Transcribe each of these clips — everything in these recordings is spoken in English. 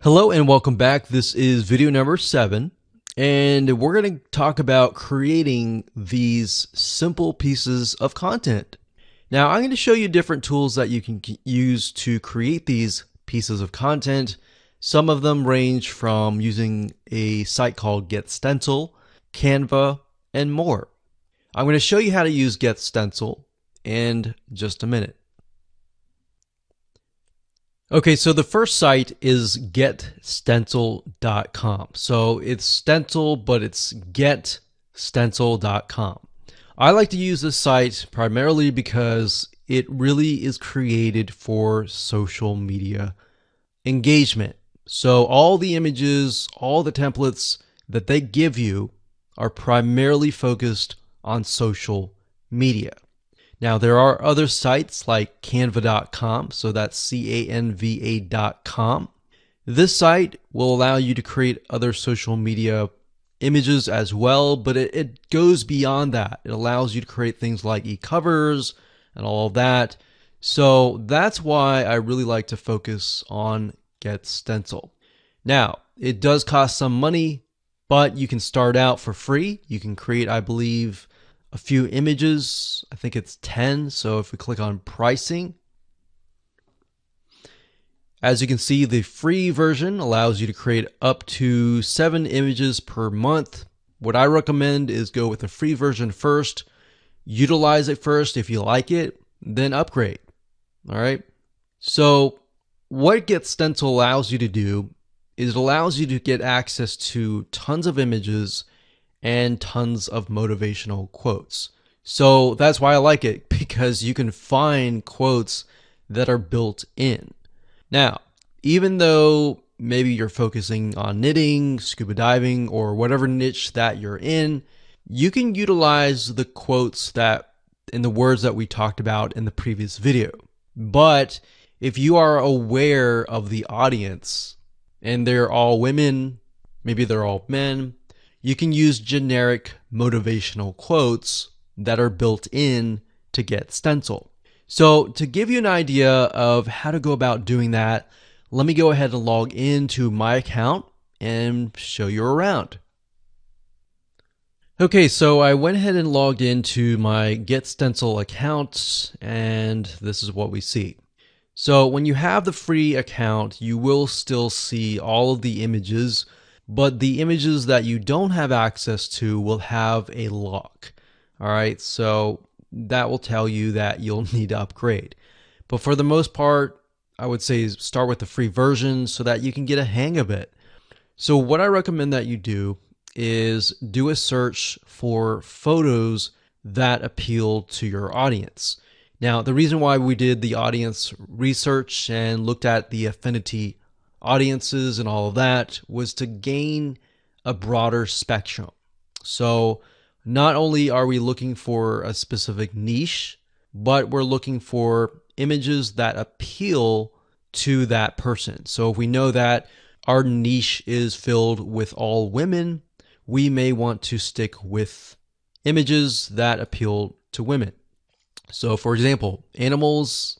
Hello and welcome back. This is video number 7, and we're going to talk about creating these simple pieces of content. Now, I'm going to show you different tools that you can use to create these pieces of content. Some of them range from using a site called GetStencil, Canva, and more. I'm going to show you how to use GetStencil in just a minute. Okay, so the first site is getstencil.com. So it's stencil, but it's getstencil.com. I like to use this site primarily because it really is created for social media engagement. So all the images, all the templates that they give you are primarily focused on social media. Now, there are other sites like canva.com, so that's canva.com. This site will allow you to create other social media images as well, but it goes beyond that. It allows you to create things like e-covers and all of that. So that's why I really like to focus on GetStencil. Now, it does cost some money, but you can start out for free. You can create, I believe, a few images. I think it's 10. So if we click on pricing, as you can see, the free version allows you to create up to 7 images per month. What I recommend is go with the free version first, utilize it first. If you like it, then upgrade. All right. So what GetStencil allows you to do is it allows you to get access to tons of images and tons of motivational quotes. So that's why I like it, because you can find quotes that are built in. Now, even though maybe you're focusing on knitting, scuba diving, or whatever niche that you're in, you can utilize the quotes that in the words that we talked about in the previous video. But if you are aware of the audience and they're all women, maybe they're all men, you can use generic motivational quotes that are built in to GetStencil. So to give you an idea of how to go about doing that, let me go ahead and log into my account and show you around. Okay, so I went ahead and logged into my GetStencil account, and this is what we see. So when you have the free account, you will still see all of the images, but the images that you don't have access to will have a lock. All right, so that will tell you that you'll need to upgrade. But for the most part, I would say start with the free version so that you can get a hang of it. So what I recommend that you do is do a search for photos that appeal to your audience. Now, the reason why we did the audience research and looked at the affinity audiences and all of that was to gain a broader spectrum. So not only are we looking for a specific niche, but we're looking for images that appeal to that person. So if we know that our niche is filled with all women, we may want to stick with images that appeal to women. So for example, animals,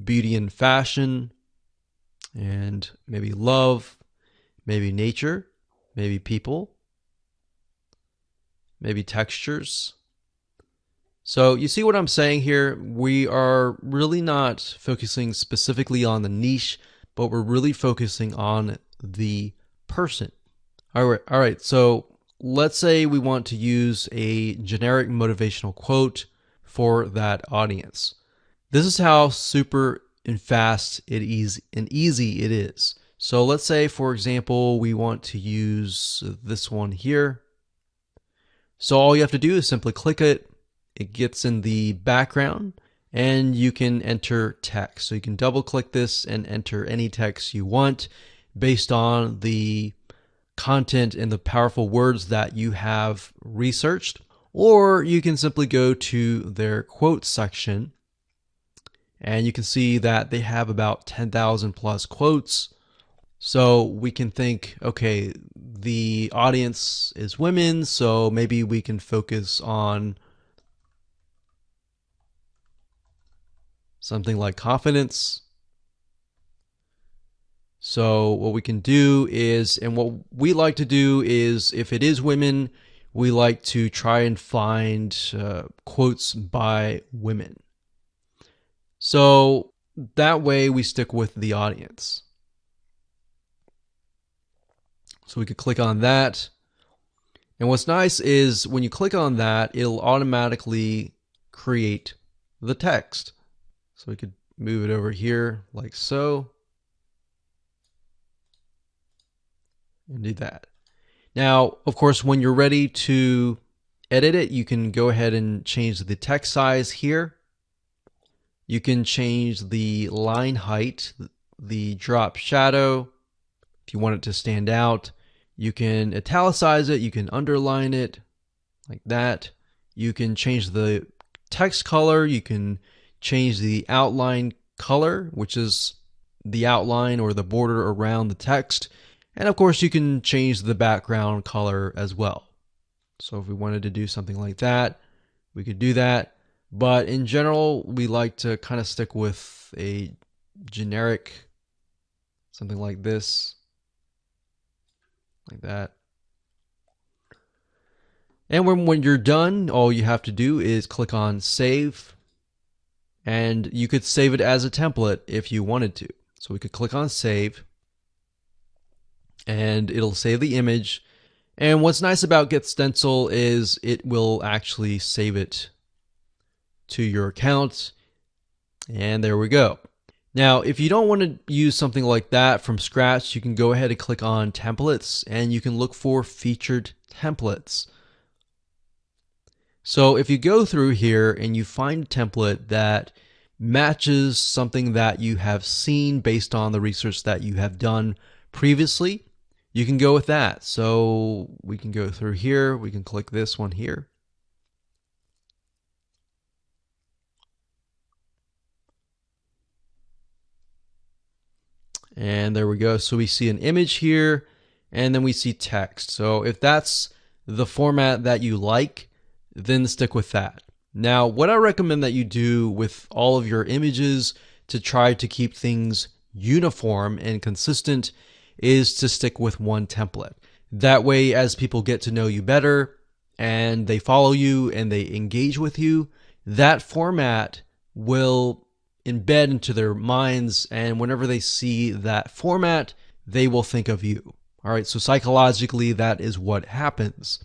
beauty and fashion, and maybe love, maybe nature, maybe people, maybe textures. So you see what I'm saying here? We are really not focusing specifically on the niche, but we're really focusing on the person. All right. So let's say we want to use a generic motivational quote for that audience. This is how super and fast and easy it is. So let's say, for example, we want to use this one here. So all you have to do is simply click it. It gets in the background and you can enter text. So you can double click this and enter any text you want based on the content and the powerful words that you have researched. Or you can simply go to their quote section and you can see that they have about 10,000 plus quotes. So we can think, okay, the audience is women, so maybe we can focus on something like confidence. So what we can do is, and what we like to do is, if it is women, we like to try and find quotes by women. So that way we stick with the audience. So we could click on that. And what's nice is when you click on that, it'll automatically create the text. So we could move it over here like so. And do that. Now, of course, when you're ready to edit it, you can go ahead and change the text size here. You can change the line height, the drop shadow, if you want it to stand out. You can italicize it, you can underline it like that. You can change the text color, you can change the outline color, which is the outline or the border around the text. And of course, you can change the background color as well. So if we wanted to do something like that, we could do that. But in general, we like to kind of stick with a generic, something like this, like that. And when you're done, all you have to do is click on Save. And you could save it as a template if you wanted to. So we could click on Save. And it'll save the image. And what's nice about GetStencil is it will actually save it to your account. And there we go. Now, if you don't want to use something like that from scratch, you can go ahead and click on Templates, and you can look for Featured Templates. So if you go through here and you find a template that matches something that you have seen based on the research that you have done previously, you can go with that. So we can go through here. We can click this one here. And there we go. So we see an image here, and then we see text. So if that's the format that you like, then stick with that. Now, what I recommend that you do with all of your images to try to keep things uniform and consistent is to stick with one template. That way, as people get to know you better and they follow you and they engage with you, that format will embed into their minds, and whenever they see that format, they will think of you. All right, so psychologically, that is what happens.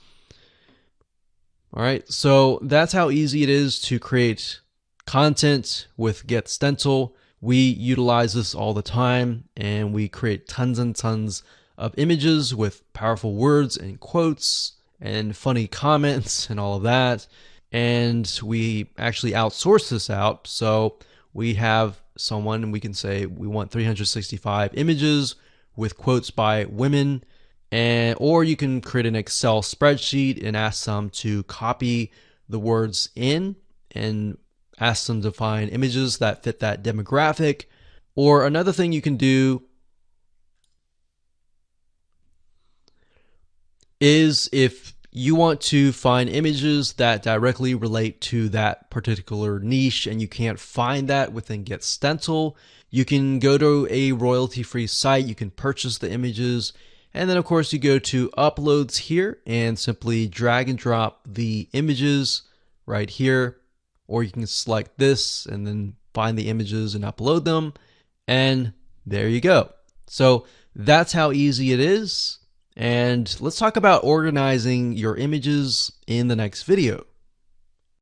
All right, so that's how easy it is to create content with GetStencil. We utilize this all the time, and we create tons and tons of images with powerful words and quotes and funny comments and all of that. And we actually outsource this out. So we have someone, and we can say we want 365 images with quotes by women. Or you can create an Excel spreadsheet and ask them to copy the words in and ask them to find images that fit that demographic. Or another thing you can do is, if you want to find images that directly relate to that particular niche and you can't find that within GetStencil, you can go to a royalty-free site, you can purchase the images, and then of course you go to Uploads here and simply drag and drop the images right here, or you can select this and then find the images and upload them, and there you go. So that's how easy it is. And let's talk about organizing your images in the next video.